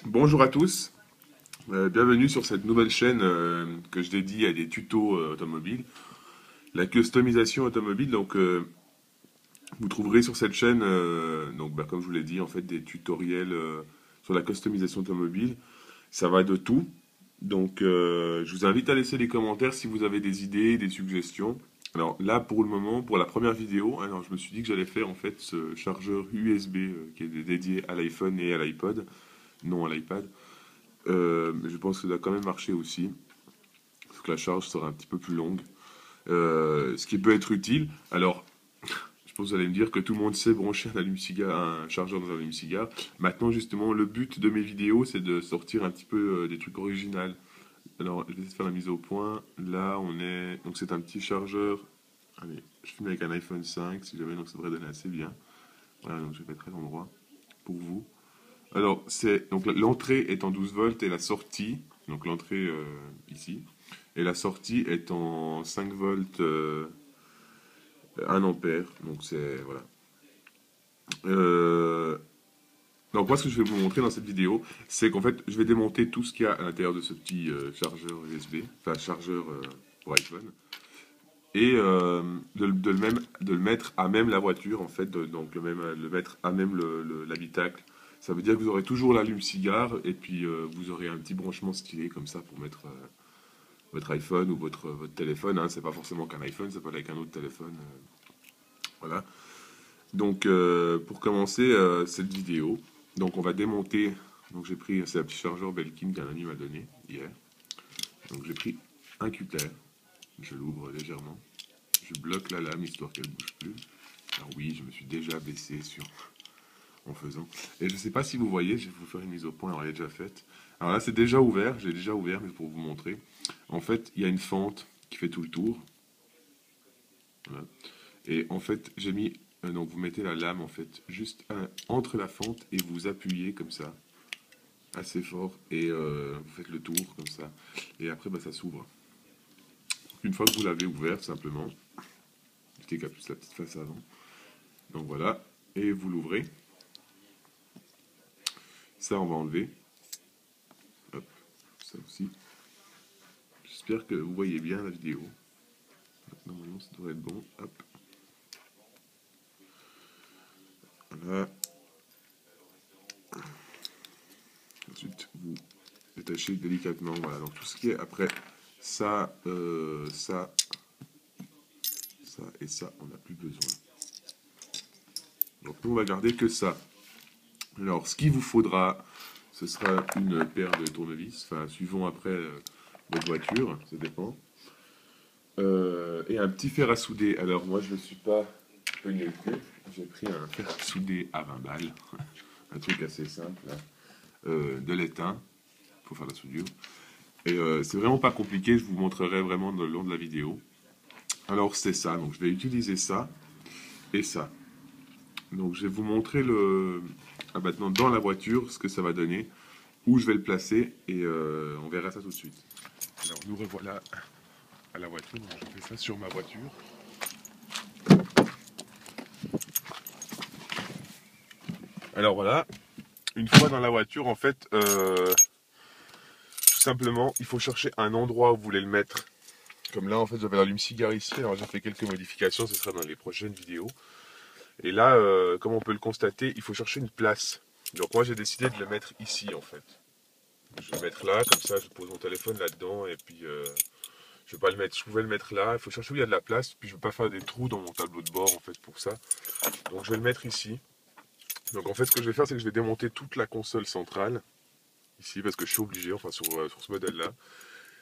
Bonjour à tous, bienvenue sur cette nouvelle chaîne que je dédie à des tutos automobiles. La customisation automobile, vous trouverez sur cette chaîne, comme je vous l'ai dit, en fait des tutoriels sur la customisation automobile. Ça va de tout. Je vous invite à laisser des commentaires si vous avez des idées, des suggestions. Alors là, pour le moment, pour la première vidéo, alors je me suis dit que j'allais faire en fait ce chargeur USB qui est dédié à l'iPhone et à l'iPod, non à l'iPad. Mais je pense que ça doit quand même marcher aussi. Sauf que la charge sera un petit peu plus longue. Ce qui peut être utile. Alors, je pense que vous allez me dire que tout le monde sait brancher un allume-cigare, un chargeur dans un allume-cigare. Maintenant, justement, le but de mes vidéos, c'est de sortir un petit peu des trucs originaux. Alors, je vais essayer de faire la mise au point. Là, on est. Donc, c'est un petit chargeur. Allez, je filme avec un iPhone 5, si jamais, donc ça devrait donner assez bien. Voilà, donc je vais mettre à l'endroit pour vous. Alors, donc l'entrée est en 12 volts et la sortie, donc l'entrée ici, et la sortie est en 5 volts 1 ampère. Donc c'est voilà. Euh, donc moi ce que je vais vous montrer dans cette vidéo, c'est qu'en fait je vais démonter tout ce qu'il y a à l'intérieur de ce petit chargeur USB, enfin chargeur pour iPhone, et de le mettre à même la voiture en fait, donc le mettre à même l'habitacle. Ça veut dire que vous aurez toujours l'allume-cigare et puis vous aurez un petit branchement stylé comme ça pour mettre votre iPhone ou votre téléphone. Hein. C'est pas forcément qu'un iPhone, ça peut être avec un autre téléphone. Voilà. Pour commencer cette vidéo, donc on va démonter. Donc j'ai pris, c'est un petit chargeur Belkin qu'un ami m'a donné hier. Donc j'ai pris un cutter, je l'ouvre légèrement, je bloque la lame histoire qu'elle bouge plus. Alors oui, je me suis déjà baissé en faisant. Et je ne sais pas si vous voyez, je vais vous faire une mise au point, alors elle est déjà faite. Alors là, c'est déjà ouvert, j'ai déjà ouvert, mais pour vous montrer. En fait, il y a une fente qui fait tout le tour. Voilà. Et en fait, j'ai mis, donc vous mettez la lame en fait juste entre la fente et vous appuyez comme ça, assez fort, et vous faites le tour comme ça. Et après, bah, ça s'ouvre. Une fois que vous l'avez ouvert, simplement, je décape plus la petite face avant. Donc voilà, et vous l'ouvrez. Ça, on va enlever. Hop, ça aussi. J'espère que vous voyez bien la vidéo. Normalement, ça devrait être bon. Hop. Voilà. Ensuite, vous détachez délicatement. Voilà. Donc, tout ce qui est après ça, ça et ça, on n'a plus besoin. Donc, nous, on va garder que ça. Alors, ce qu'il vous faudra, ce sera une paire de tournevis. Enfin, suivant après votre voiture, ça dépend. Et un petit fer à souder. Alors, moi, je ne suis pas venu. J'ai pris un fer à souder à 20 balles. Un truc assez simple. Là. De l'étain pour faire la soudure. Et c'est vraiment pas compliqué, je vous montrerai vraiment le long de la vidéo. Alors c'est ça, donc je vais utiliser ça et ça. Donc je vais vous montrer maintenant dans la voiture ce que ça va donner, où je vais le placer et on verra ça tout de suite. Alors nous revoilà à la voiture, donc je fais ça sur ma voiture. Alors voilà, une fois dans la voiture en fait, tout simplement il faut chercher un endroit où vous voulez le mettre. Comme là, en fait, j'avais l'allume-cigare ici, alors j'ai fait quelques modifications, ce sera dans les prochaines vidéos. Et là, comme on peut le constater, il faut chercher une place. Donc moi, j'ai décidé de le mettre ici, en fait. Je vais le mettre là, comme ça, je pose mon téléphone là-dedans, et puis je vais pas le mettre. Je pouvais le mettre là. Il faut chercher où il y a de la place, puis je veux pas faire des trous dans mon tableau de bord, en fait, pour ça. Donc je vais le mettre ici. Donc en fait, ce que je vais faire, c'est que je vais démonter toute la console centrale ici, parce que je suis obligé, enfin sur ce modèle-là.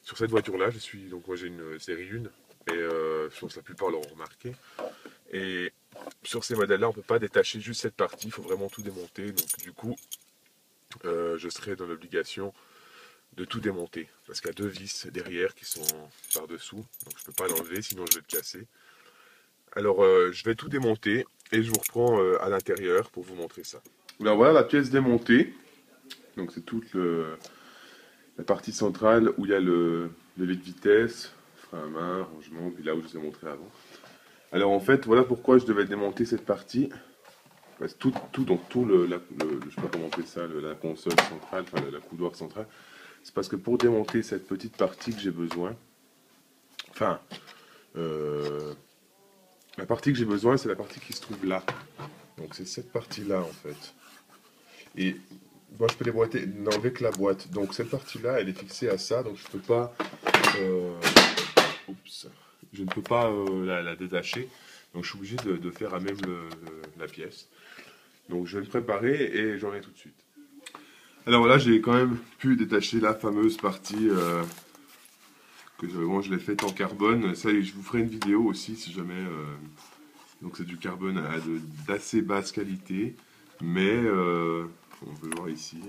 Sur cette voiture-là, donc moi j'ai une série 1, et je pense que la plupart l'auront remarqué. Et sur ces modèles-là, on ne peut pas détacher juste cette partie, il faut vraiment tout démonter. Donc du coup, je serai dans l'obligation de tout démonter. Parce qu'il y a deux vis derrière qui sont par-dessous. Donc je ne peux pas l'enlever, sinon je vais le casser. Alors je vais tout démonter et je vous reprends à l'intérieur pour vous montrer ça. Alors voilà la pièce démontée. Donc c'est toute la partie centrale où il y a le levier de vitesse, frein à main, rangement, puis là où je vous ai montré avant. Alors en fait, voilà pourquoi je devais démonter cette partie. donc je sais pas comment appeler ça, la console centrale, enfin la coudoir centrale, c'est parce que pour démonter cette petite partie que j'ai besoin, enfin, la partie que j'ai besoin, c'est la partie qui se trouve là. Donc c'est cette partie-là en fait. Et moi je peux n'enlever que la boîte. Donc cette partie-là, elle est fixée à ça, donc je peux pas, euh, oups, je ne peux pas la détacher. Donc je suis obligé de faire à même la pièce. Donc je vais le préparer et j'en reviens tout de suite. Alors voilà, j'ai quand même pu détacher la fameuse partie moi je l'ai faite en carbone. Ça, je vous ferai une vidéo aussi si jamais. Donc c'est du carbone d'assez basse qualité, mais on peut le voir ici.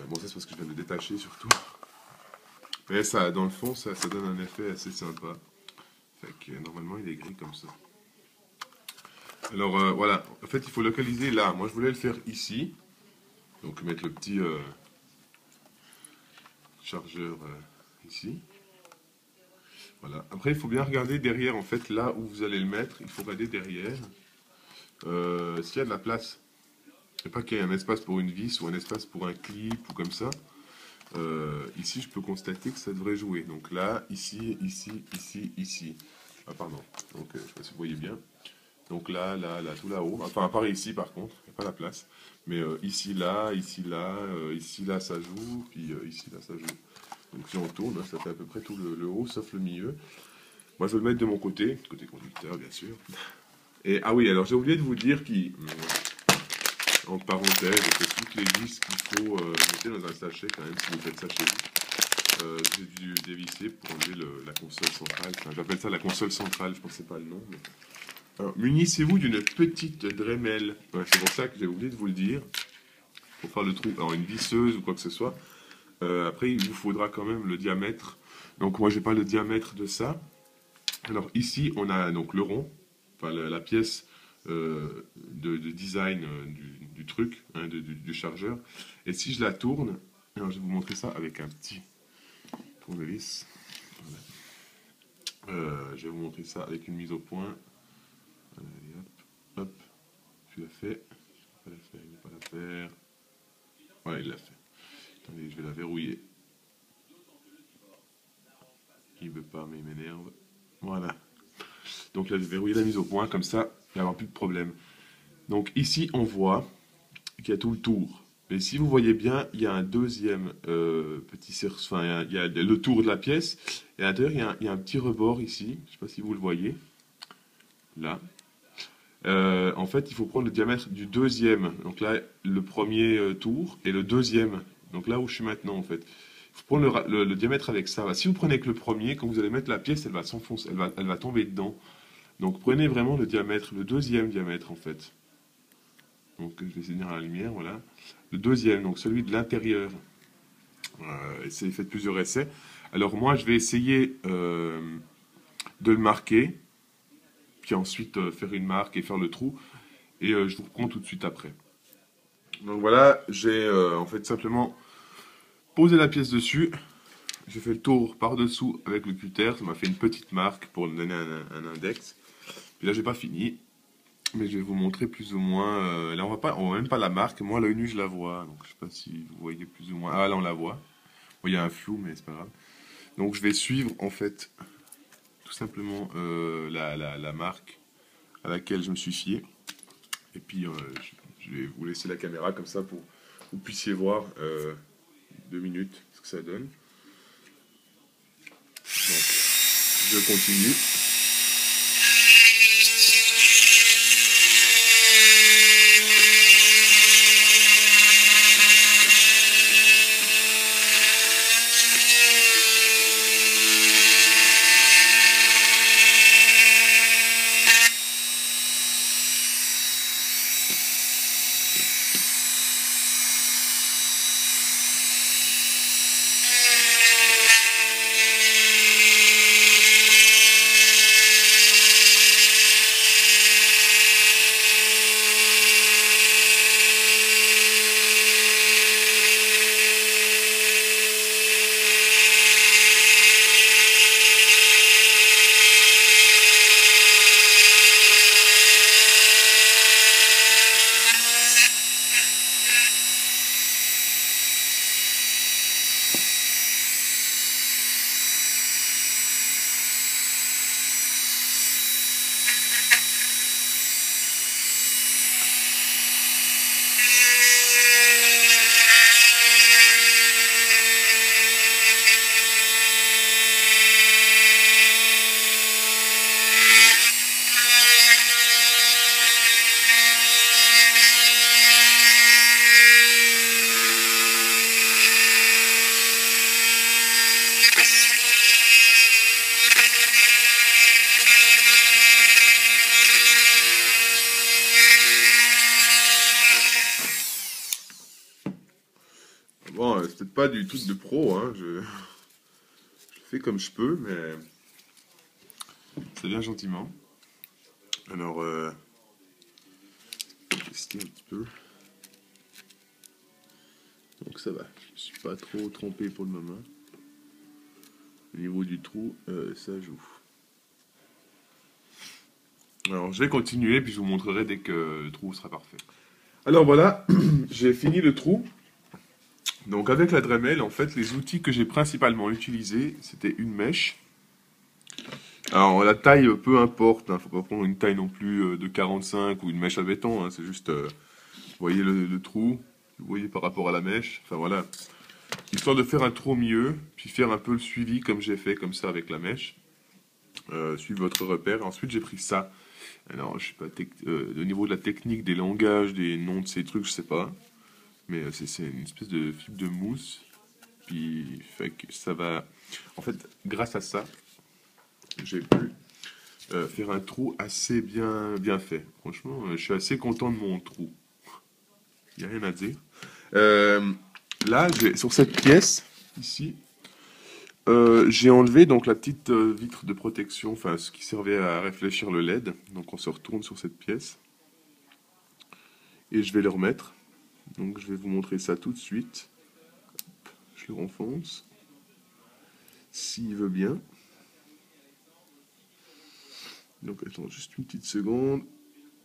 Bon, ça c'est parce que je viens de le détacher surtout. Mais ça, dans le fond, ça donne un effet assez sympa. Fait que, normalement, il est gris comme ça. Alors voilà, en fait, il faut localiser là. Moi, je voulais le faire ici. Donc mettre le petit chargeur ici. Voilà. Après, il faut bien regarder derrière, en fait, là où vous allez le mettre. Il faut regarder derrière s'il y a de la place. Et pas qu'il y ait un espace pour une vis ou un espace pour un clip ou comme ça. Ici, je peux constater que ça devrait jouer. Donc là, ici, ici, ici, ici. Ah, pardon. Donc, je ne sais pas si vous voyez bien. Donc là, là, là, tout là-haut. Enfin, à part ici, par contre, il n'y a pas la place. Mais ici, là, ici, là, ça joue. Puis ici, là, ça joue. Donc si on tourne, ça fait à peu près tout le haut, sauf le milieu. Moi, je vais le mettre de mon côté conducteur, bien sûr. Et ah oui, alors j'ai oublié de vous dire entre parenthèses, que toutes les vis qu'il faut mettre dans un sachet quand même, si vous faites ça chez vous. J'ai dû dévisser pour enlever la console centrale. Enfin, j'appelle ça la console centrale, je ne pensais pas le nom. Mais... Alors, munissez-vous d'une petite Dremel. Ouais, c'est pour ça que j'ai oublié de vous le dire. Pour faire le trou, alors une visseuse ou quoi que ce soit. Après, il vous faudra quand même le diamètre. Donc moi, j'ai pas le diamètre de ça. Alors ici, on a donc le rond, enfin la pièce de design du truc, hein, du chargeur. Et si je la tourne, alors je vais vous montrer ça avec un petit tournevis. Voilà. Je vais vous montrer ça avec une mise au point. Allez, hop, hop. Je l'ai fait. Il ne va pas la faire. Voilà, il l'a fait. Attendez, je vais la verrouiller. Il veut pas, mais il m'énerve. Voilà. Donc là, je vais verrouiller la mise au point, comme ça, il n'y aura plus de problème. Donc ici, on voit qu'il y a tout le tour. Et si vous voyez bien, il y a un deuxième petit cercle, enfin, il y a le tour de la pièce. Et à l'intérieur, il y a un petit rebord ici. Je ne sais pas si vous le voyez. Là. En fait, il faut prendre le diamètre du deuxième. Donc là, le premier tour et le deuxième. Donc là où je suis maintenant, en fait. Il faut prendre le diamètre avec ça. Si vous prenez que le premier, quand vous allez mettre la pièce, elle va s'enfoncer, elle va tomber dedans. Donc prenez vraiment le diamètre, le deuxième diamètre, en fait. Donc je vais essayer de venir à la lumière, voilà. Le deuxième, donc celui de l'intérieur. Faites plusieurs essais. Alors moi, je vais essayer de le marquer, puis ensuite faire une marque et faire le trou. Et je vous reprends tout de suite après. Donc voilà, j'ai en fait simplement posé la pièce dessus. J'ai fait le tour par-dessous avec le cutter. Ça m'a fait une petite marque pour me donner un index. Puis là, j'ai pas fini. Mais je vais vous montrer plus ou moins. Là, on voit même pas la marque. Moi, à l'œil nu, je la vois. Donc, je sais pas si vous voyez plus ou moins. Ah, là, on la voit. Bon, il y a un flou, mais c'est pas grave. Donc, je vais suivre, en fait, tout simplement la marque à laquelle je me suis fié. Et puis, je vais vous laisser la caméra comme ça pour que vous puissiez voir 2 minutes ce que ça donne. Donc, je continue. Bon, c'est peut-être pas du truc de pro, hein. Je fais comme je peux, mais ça vient gentiment. Alors, tester un petit peu. Donc ça va, je ne suis pas trop trompé pour le moment. Au niveau du trou, ça joue. Alors je vais continuer, puis je vous montrerai dès que le trou sera parfait. Alors voilà, j'ai fini le trou. Donc avec la Dremel, en fait, les outils que j'ai principalement utilisés, c'était une mèche. Alors la taille, peu importe, hein, faut pas prendre une taille non plus de 45 ou une mèche à béton, hein, c'est juste, vous voyez le trou, vous voyez par rapport à la mèche, enfin voilà. Histoire de faire un trou au milieu, puis faire un peu le suivi comme j'ai fait, comme ça avec la mèche. Suivre votre repère. Ensuite j'ai pris ça. Alors je sais pas, au niveau de la technique, des langages, des noms de ces trucs, je sais pas. Mais c'est une espèce de fibre de mousse. Puis fait que ça va... En fait, grâce à ça, j'ai pu faire un trou assez bien fait. Franchement, je suis assez content de mon trou. Il n'y a rien à dire. Là, sur cette pièce, ici, j'ai enlevé donc la petite vitre de protection, enfin ce qui servait à réfléchir le LED. Donc on se retourne sur cette pièce. Et je vais le remettre. Donc je vais vous montrer ça tout de suite. Je le renfonce. S'il veut bien. Donc attends juste une petite seconde.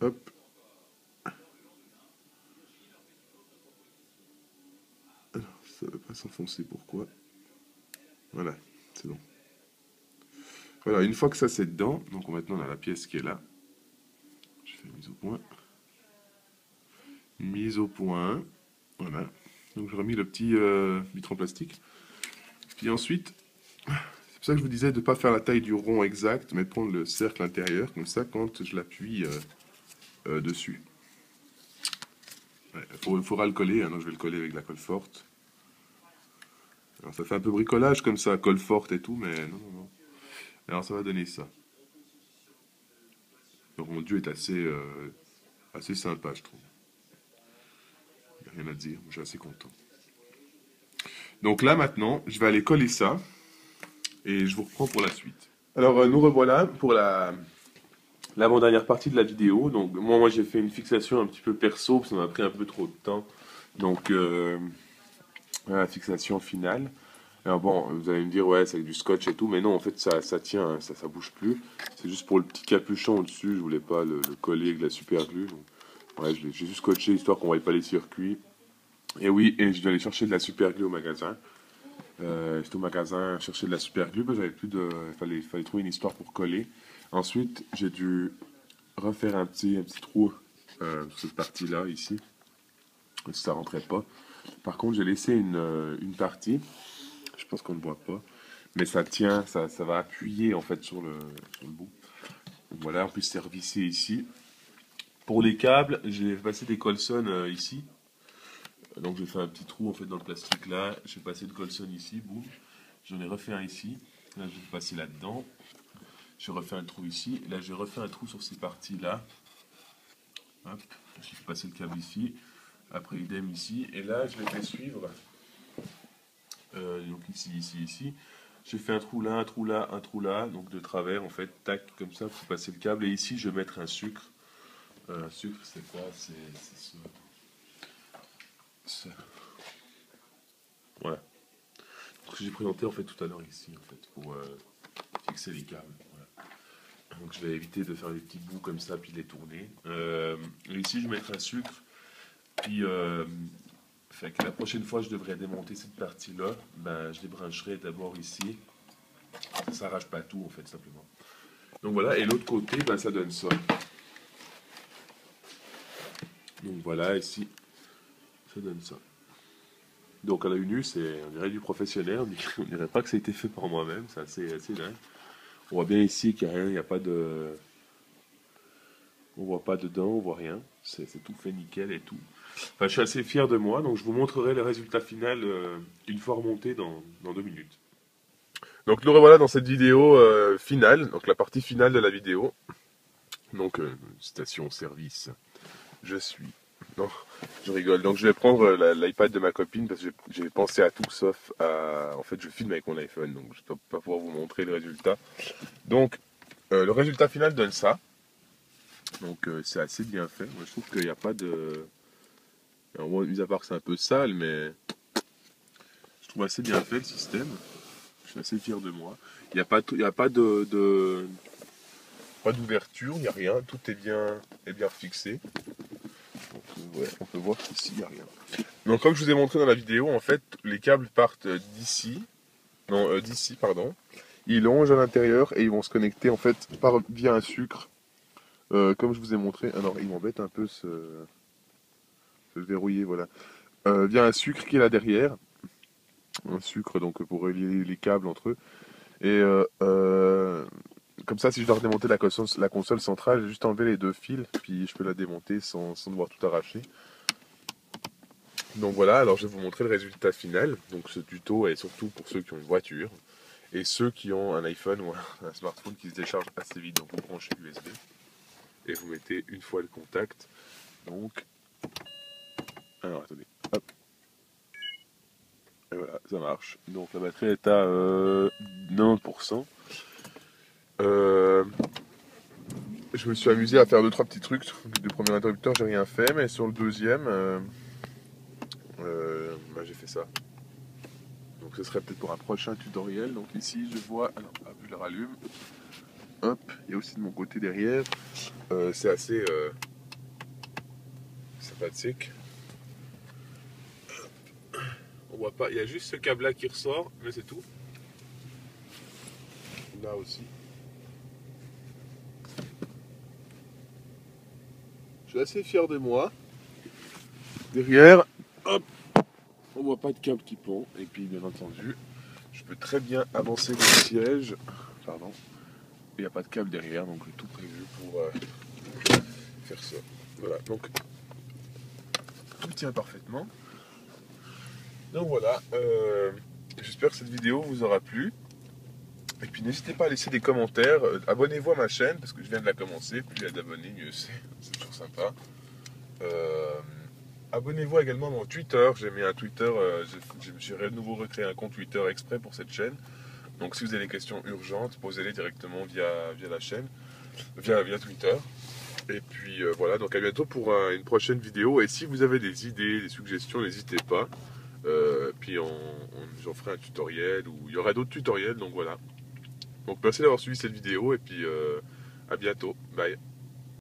Hop. Alors, ça ne va pas s'enfoncer, pourquoi? Voilà, c'est bon. Voilà, une fois que ça c'est dedans, donc maintenant on a la pièce qui est là. Je fais mise au point. Mise au point. Voilà. Donc j'ai remis le petit vitre en plastique. Puis ensuite, c'est pour ça que je vous disais de ne pas faire la taille du rond exact, mais prendre le cercle intérieur, comme ça quand je l'appuie dessus. Il faudra le coller, hein, donc je vais le coller avec de la colle forte. Alors ça fait un peu bricolage comme ça, colle forte et tout, mais non. Alors ça va donner ça. Le rendu est assez sympa, je trouve. Il n'y a rien à dire, je suis assez content. Donc là maintenant, je vais aller coller ça et je vous reprends pour la suite. Alors nous revoilà pour l'avant-dernière partie de la vidéo. Donc moi j'ai fait une fixation un petit peu perso, parce que ça m'a pris un peu trop de temps. Donc la fixation finale. Alors bon, vous allez me dire ouais c'est avec du scotch et tout, mais non en fait ça tient, hein, ça bouge plus. C'est juste pour le petit capuchon au-dessus, je voulais pas le coller avec de la super glue. Donc, ouais, j'ai juste scotché histoire qu'on ne voie pas les circuits. Et oui, et je vais aller chercher de la super glue au magasin. J'étais au magasin chercher de la super glue, j'avais plus de, fallait trouver une histoire pour coller. Ensuite, j'ai dû refaire un petit trou sur cette partie-là, ici. Ça rentrait pas. Par contre, j'ai laissé une partie. Je pense qu'on ne voit pas. Mais ça tient, ça va appuyer en fait sur le bout. Donc voilà, en plus c'est revissé ici. Pour les câbles, j'ai passé des Colson ici. Donc j'ai fait un petit trou en fait dans le plastique là. J'ai passé le Colson ici, boum. J'en ai refait un ici. Là, je vais passer là-dedans. J'ai refait un trou ici. Là, j'ai refait un trou sur ces parties-là. Hop, j'ai passé le câble ici. Après, idem ici. Et là, je les fais suivre. Donc ici. J'ai fait un trou là, un trou là, un trou là. Donc de travers, en fait, tac, comme ça, pour passer le câble. Et ici, je vais mettre un sucre. Un sucre, c'est quoi? C'est ça. Voilà. Ce que j'ai présenté en fait tout à l'heure ici, en fait, pour fixer les câbles. Voilà. Donc je vais éviter de faire des petits bouts comme ça, puis les tourner. Ici, je vais mettre un sucre. Puis, fait que la prochaine fois, je devrais démonter cette partie-là. Ben, je débrancherai d'abord ici. Ça s'arrache pas tout, en fait, simplement. Donc voilà, et l'autre côté, ben, ça donne ça. Donc voilà, ici, ça donne ça. Donc à la vue, on dirait du professionnel, on dirait pas que ça a été fait par moi-même, c'est assez dingue. On voit bien ici qu'il n'y a rien, il n'y a pas de... On voit pas dedans, on voit rien, c'est tout fait nickel et tout. Enfin, je suis assez fier de moi, donc je vous montrerai le résultat final une fois remonté dans 2 minutes. Donc nous revoilà dans cette vidéo finale, donc la partie finale de la vidéo. Donc station service, je suis. Non, je rigole. Donc je vais prendre l'iPad de ma copine parce que j'ai pensé à tout sauf à... En fait, je filme avec mon iPhone, donc je ne peux pas pouvoir vous montrer le résultat. Donc, le résultat final donne ça. Donc c'est assez bien fait. Moi, je trouve qu'il n'y a pas de... Alors, moi, mis à part que c'est un peu sale, mais je trouve assez bien fait le système. Je suis assez fier de moi. Il n'y a pas, il y a pas pas d'ouverture, il n'y a rien. Tout est bien fixé. Donc, ouais, on peut voir qu'ici, il n'y a rien. Donc comme je vous ai montré dans la vidéo, en fait, les câbles partent d'ici. Non, d'ici, pardon. Ils longent à l'intérieur et ils vont se connecter en fait via un sucre. Comme je vous ai montré. Alors, il m'embête un peu se verrouiller, voilà. Via un sucre qui est là derrière. Un sucre donc pour relier les câbles entre eux. Et comme ça, si je dois redémonter la console centrale, j'ai juste enlever les deux fils, puis je peux la démonter sans devoir tout arracher. Donc voilà, alors je vais vous montrer le résultat final. Donc ce tuto est surtout pour ceux qui ont une voiture et ceux qui ont un iPhone ou un smartphone qui se décharge assez vite. Donc vous branchez l'USB et vous mettez une fois le contact. Donc, alors attendez, hop, et voilà, ça marche. Donc la batterie est à 90%. Je me suis amusé à faire 2-3 petits trucs. Le premier interrupteur, j'ai rien fait, mais sur le deuxième, bah, j'ai fait ça. Donc ce serait peut-être pour un prochain tutoriel. Donc ici, je vois, alors, hop, je le rallume. Hop, il y a aussi de mon côté derrière. C'est assez sympathique. On voit pas, il y a juste ce câble là qui ressort, mais c'est tout. Là aussi. Je suis assez fier de moi. Derrière, hop, on voit pas de câble qui pend. Et puis bien entendu, je peux très bien avancer le siège. Pardon. Il n'y a pas de câble derrière, donc tout prévu pour faire ça. Voilà, donc tout tient parfaitement. Donc voilà, j'espère que cette vidéo vous aura plu. Et puis n'hésitez pas à laisser des commentaires. Abonnez-vous à ma chaîne parce que je viens de la commencer. Plus il y a d'abonnés, mieux c'est toujours sympa. Abonnez-vous également à mon Twitter. J'ai mis un Twitter, j'ai de nouveau recréé un compte Twitter exprès pour cette chaîne. Donc si vous avez des questions urgentes, posez-les directement via la chaîne, via Twitter. Et puis voilà, donc à bientôt pour une prochaine vidéo. Et si vous avez des idées, des suggestions, n'hésitez pas. Puis j'en ferai un tutoriel ou il y aura d'autres tutoriels, donc voilà. Donc merci d'avoir suivi cette vidéo et puis à bientôt. Bye.